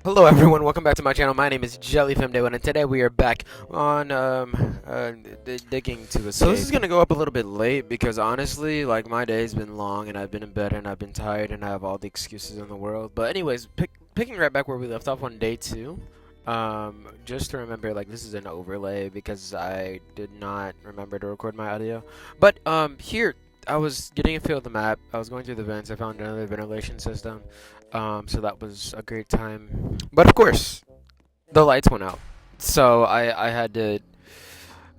Hello everyone, welcome back to my channel. My name is JFDalen, and today we are back on digging to escape. So this is gonna go up a little bit late because honestly, like, my day's been long and I've been in bed and I've been tired and I have all the excuses in the world. But anyways, picking right back where we left off on day 2. Just to remember, like, this is an overlay because I did not remember to record my audio. But here I was getting a feel of the map. I was going through the vents. I found another ventilation system. So that was a great time. But of course, the lights went out. So I had to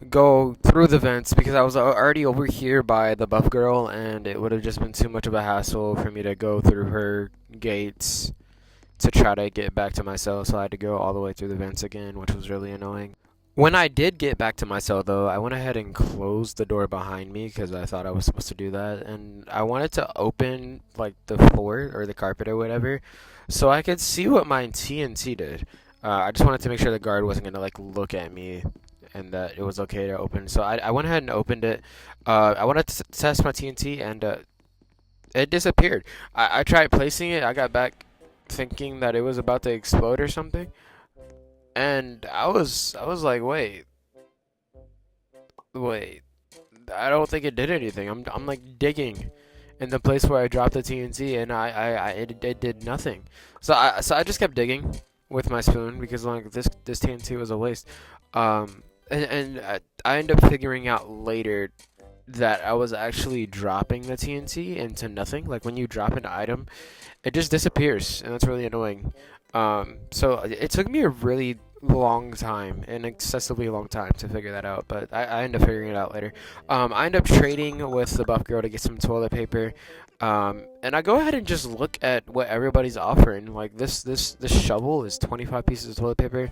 go through the vents because I was already over here by the buff girl, and it would have just been too much of a hassle for me to go through her gates to try to get back to my cell. So I had to go all the way through the vents again, which was really annoying. When I did get back to my cell, though, I went ahead and closed the door behind me because I thought I was supposed to do that, and I wanted to open, like, the floor or the carpet or whatever so I could see what my TNT did. I just wanted to make sure the guard wasn't going to, like, look at me and that it was okay to open. So I went ahead and opened it. I wanted to test my TNT, and it disappeared. I tried placing it. I got back thinking that it was about to explode or something. And I was like, wait, I don't think it did anything. I'm like digging in the place where I dropped the TNT, and it did nothing. So I just kept digging with my spoon because, like, this TNT was a waste. And I ended up figuring out later that I was actually dropping the TNT into nothing. Like, when you drop an item, it just disappears, and that's really annoying. So it took me a really long time, an excessively long time to figure that out, but I ended up figuring it out later. I ended up trading with the buff girl to get some toilet paper, and I go ahead and just look at what everybody's offering. Like, this shovel is 25 pieces of toilet paper.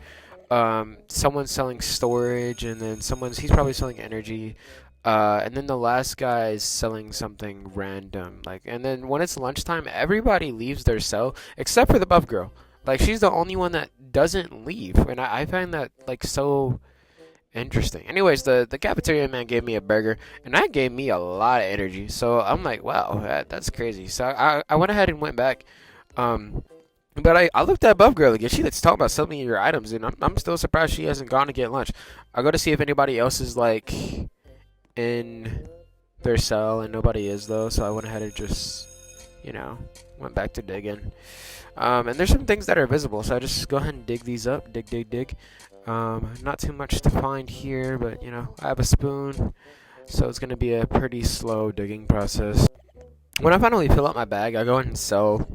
Someone's selling storage, and then he's probably selling energy. And then the last guy is selling something random. Like, and then when it's lunchtime, everybody leaves their cell except for the buff girl. Like, she's the only one that doesn't leave, and I find that, like, so interesting. Anyways, the cafeteria man gave me a burger, and that gave me a lot of energy. So I'm like, wow, that's crazy. So I went ahead and went back. But I looked at buff girl again. She likes talking about selling your items, and I'm still surprised she hasn't gone to get lunch. I go to see if anybody else is, like, in their cell, and nobody is, though. So I went ahead and just, went back to digging. And there's some things that are visible, so I just go ahead and dig these up. Dig. Not too much to find here, but, I have a spoon, so it's going to be a pretty slow digging process. When I finally fill up my bag, I go ahead and sell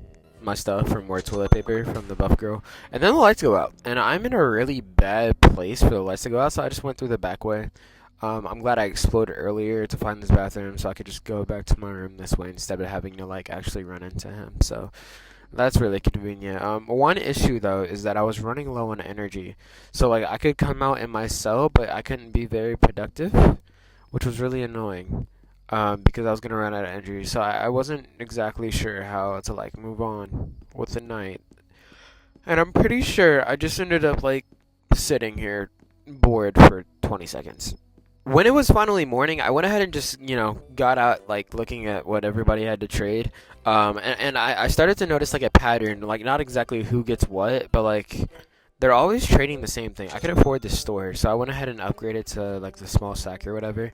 my stuff for more toilet paper from the buff girl, and then the lights go out. And I'm in a really bad place for the lights to go out, so I just went through the back way. I'm glad I explored earlier to find this bathroom, so I could just go back to my room this way instead of having to, like, actually run into him. So that's really convenient. One issue, though, is that I was running low on energy. So, like, I could come out in my cell, but I couldn't be very productive, which was really annoying, because I was going to run out of energy. So I wasn't exactly sure how to, like, move on with the night. And I'm pretty sure I just ended up, like, sitting here bored for 20 seconds. When it was finally morning, I went ahead and just, got out, like, looking at what everybody had to trade. And I started to notice, like, a pattern, like, not exactly who gets what, but, like, they're always trading the same thing. I could afford this store, so I went ahead and upgraded to, like, the small sack or whatever.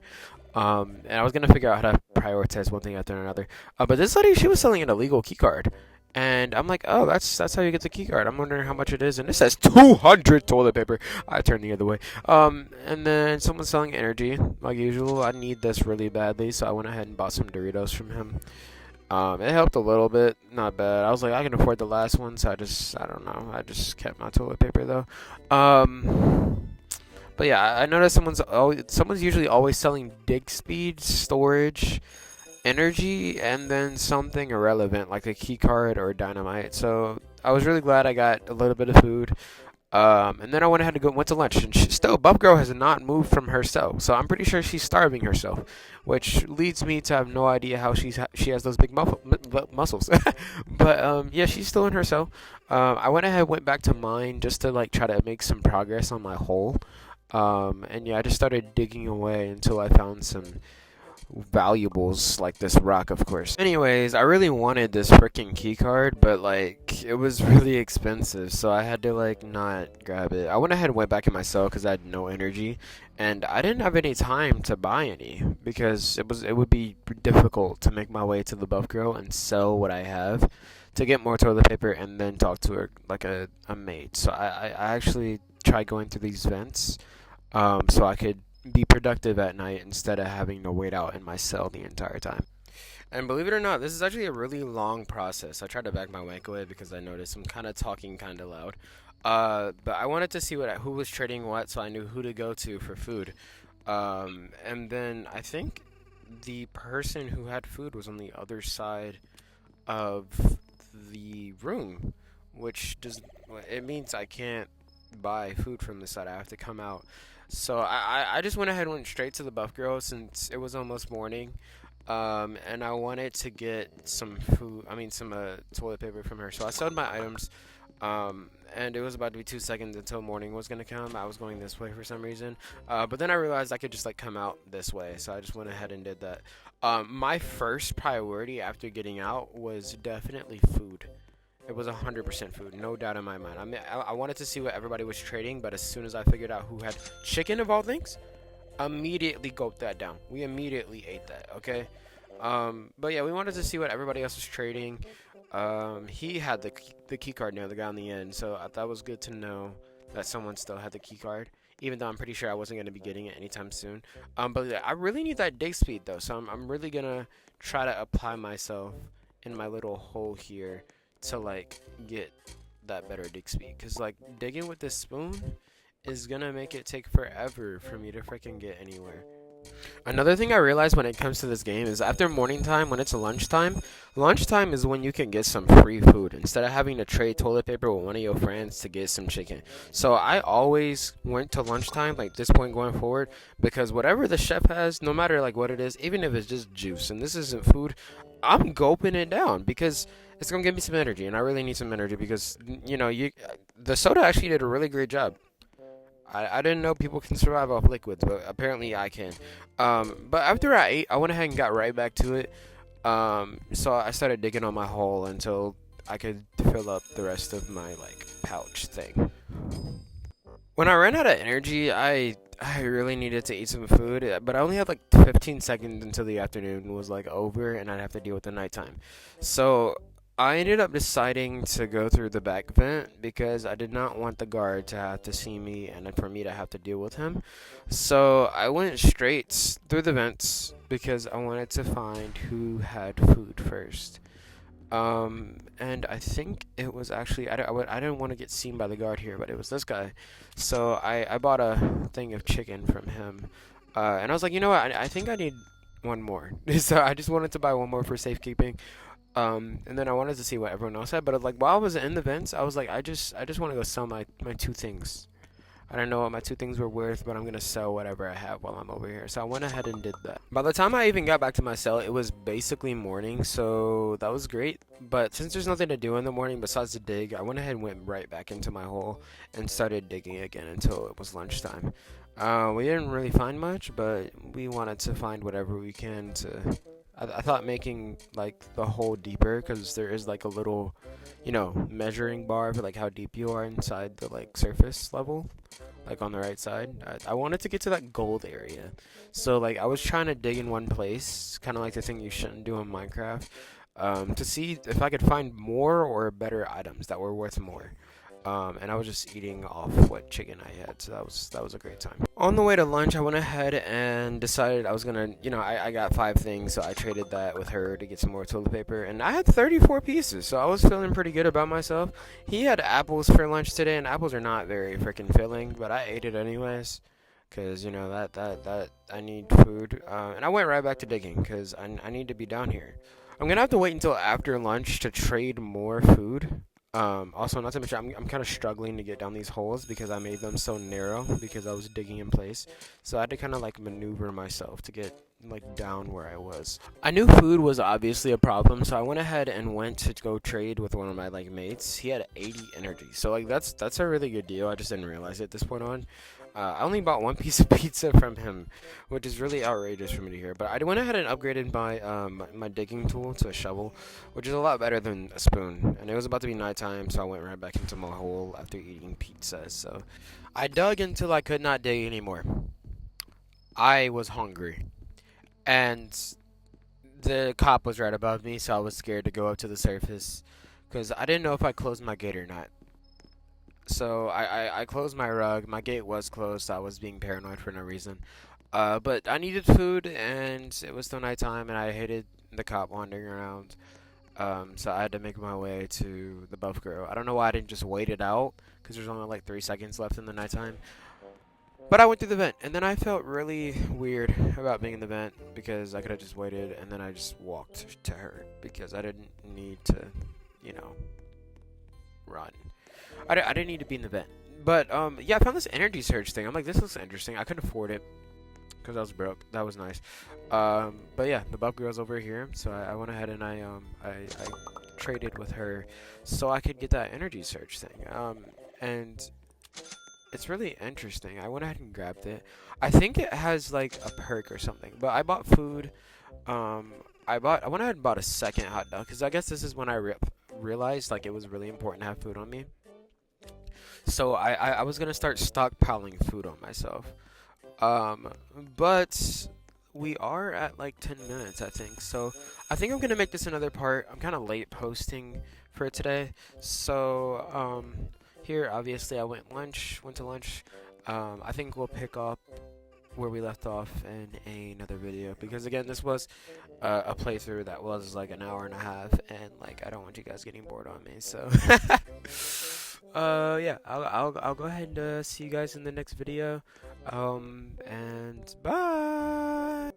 And I was going to figure out how to prioritize one thing after another. But this lady, she was selling an illegal keycard. And I'm like, oh, that's how you get the keycard. I'm wondering how much it is, and it says 200 toilet paper. I turned the other way. And then someone's selling energy, like usual. I need this really badly, so I went ahead and bought some Doritos from him. It helped a little bit, not bad. I was like, I can afford the last one, so I don't know. I just kept my toilet paper though. But yeah, I noticed someone's usually always selling dig speed, storage, energy, and then something irrelevant like a key card or dynamite. So I was really glad I got a little bit of food. And then I went ahead and went to lunch, and still, buff girl has not moved from her cell, so I'm pretty sure she's starving herself, which leads me to have no idea how she has those big muscles. But yeah, she's still in her cell. I went back to mine just to, like, try to make some progress on my hole. And yeah, I just started digging away until I found some valuables like this rock, of course. Anyways, I really wanted this freaking key card, but like it was really expensive, so I had to like not grab it. I went ahead and went back in my cell because I had no energy, and I didn't have any time to buy any because it would be difficult to make my way to the buff girl and sell what I have to get more toilet paper and then talk to her like a mate. So I actually tried going through these vents so I could be productive at night instead of having to wait out in my cell the entire time. And believe it or not, this is actually a really long process. I tried to back my mic away because I noticed I'm kind of talking kind of loud. But I wanted to see who was trading what, so I knew who to go to for food. And then I think the person who had food was on the other side of the room, which does it means I can't buy food from the side. I have to come out. So I just went ahead and went straight to the buff girl since it was almost morning. And I wanted to get some food, some toilet paper from her. So I sold my items, and it was about to be 2 seconds until morning was going to come. I was going this way for some reason, but then I realized I could just like come out this way, so I just went ahead and did that. My first priority after getting out was definitely food. It was 100% food, no doubt in my mind. I wanted to see what everybody was trading, but as soon as I figured out who had chicken of all things, immediately gulped that down. We immediately ate that, okay? But yeah, we wanted to see what everybody else was trading. He had the key card now, the guy on the end, so that was good to know that someone still had the key card, even though I'm pretty sure I wasn't going to be getting it anytime soon. But yeah, I really need that dig speed though, so I'm really gonna try to apply myself in my little hole here to like get that better dig speed, because like digging with this spoon is gonna make it take forever for me to freaking get anywhere. Another thing I realized when it comes to this game is after morning time, when it's lunchtime is when you can get some free food instead of having to trade toilet paper with one of your friends to get some chicken. So I always went to lunchtime, like this point going forward, because whatever the chef has, no matter like what it is, even if it's just juice and this isn't food, I'm gulping it down because it's gonna give me some energy, and I really need some energy because the soda actually did a really great job. I didn't know people can survive off liquids, but apparently I can. But after I ate, I went ahead and got right back to it. So I started digging on my hole until I could fill up the rest of my like pouch thing. When I ran out of energy, I really needed to eat some food, but I only had like 15 seconds until the afternoon was like over, and I'd have to deal with the nighttime. So I ended up deciding to go through the back vent because I did not want the guard to have to see me and for me to have to deal with him. So I went straight through the vents because I wanted to find who had food first. And I think it was actually, I didn't want to get seen by the guard here, but it was this guy. So I bought a thing of chicken from him. And I was like, you know what, I think I need one more. So I just wanted to buy one more for safekeeping. And then I wanted to see what everyone else had, but like while I was in the vents, I was like, I just want to go sell my two things. I don't know what my two things were worth, but I'm gonna sell whatever I have while I'm over here. So I went ahead and did that. By the time I even got back to my cell, it was basically morning, so that was great. But since there's nothing to do in the morning besides to dig, I went ahead and went right back into my hole and started digging again until it was lunchtime. We didn't really find much, but we wanted to find whatever we can to. I thought making like the hole deeper, because there is like a little, measuring bar for like how deep you are inside the like surface level, like on the right side. I wanted to get to that gold area, so like I was trying to dig in one place, kind of like the thing you shouldn't do in Minecraft, to see if I could find more or better items that were worth more. And I was just eating off what chicken I had, so that was a great time. On the way to lunch, I went ahead and decided I was gonna, I got 5 things, so I traded that with her to get some more toilet paper, and I had 34 pieces, so I was feeling pretty good about myself. He had apples for lunch today, and apples are not very freaking filling, but I ate it anyways, cause that I need food, and I went right back to digging, cause I need to be down here. I'm gonna have to wait until after lunch to trade more food. Also, not to mention, I'm kind of struggling to get down these holes because I made them so narrow because I was digging in place. So I had to kind of like maneuver myself to get like down where I was. I knew food was obviously a problem, so I went ahead and went to go trade with one of my like mates. He had 80 energy, so like that's a really good deal. I just didn't realize it at this point on. I only bought one piece of pizza from him, which is really outrageous for me to hear. But I went ahead and upgraded my my digging tool to a shovel, which is a lot better than a spoon. And it was about to be nighttime, so I went right back into my hole after eating pizza. So I dug until I could not dig anymore. I was hungry, and the cop was right above me, so I was scared to go up to the surface because I didn't know if I closed my gate or not. So I closed my rug. My gate was closed, so I was being paranoid for no reason. But I needed food, and it was still nighttime, and I hated the cop wandering around. So I had to make my way to the buff girl. I don't know why I didn't just wait it out, because there's only like 3 seconds left in the nighttime. But I went through the vent, and then I felt really weird about being in the vent, because I could have just waited, and then I just walked to her, because I didn't need to, you know, run. I didn't need to be in the vent. But, yeah, I found this energy surge thing. I'm like, this looks interesting. I couldn't afford it because I was broke. That was nice. But yeah, the buff girl's over here. So I went ahead and I traded with her so I could get that energy surge thing. And it's really interesting. I went ahead and grabbed it. I think it has like a perk or something. But I bought food. I went ahead and bought a second hot dog because I guess this is when I realized like it was really important to have food on me. So I was gonna start stockpiling food on myself. But we are at like 10 minutes, I think. So I think I'm gonna make this another part. I'm kind of late posting for today. So here obviously I went to lunch. I think we'll pick up where we left off in another video because again this was a playthrough that was like an hour and a half and like I don't want you guys getting bored on me, so yeah, I'll go ahead and see you guys in the next video, and bye.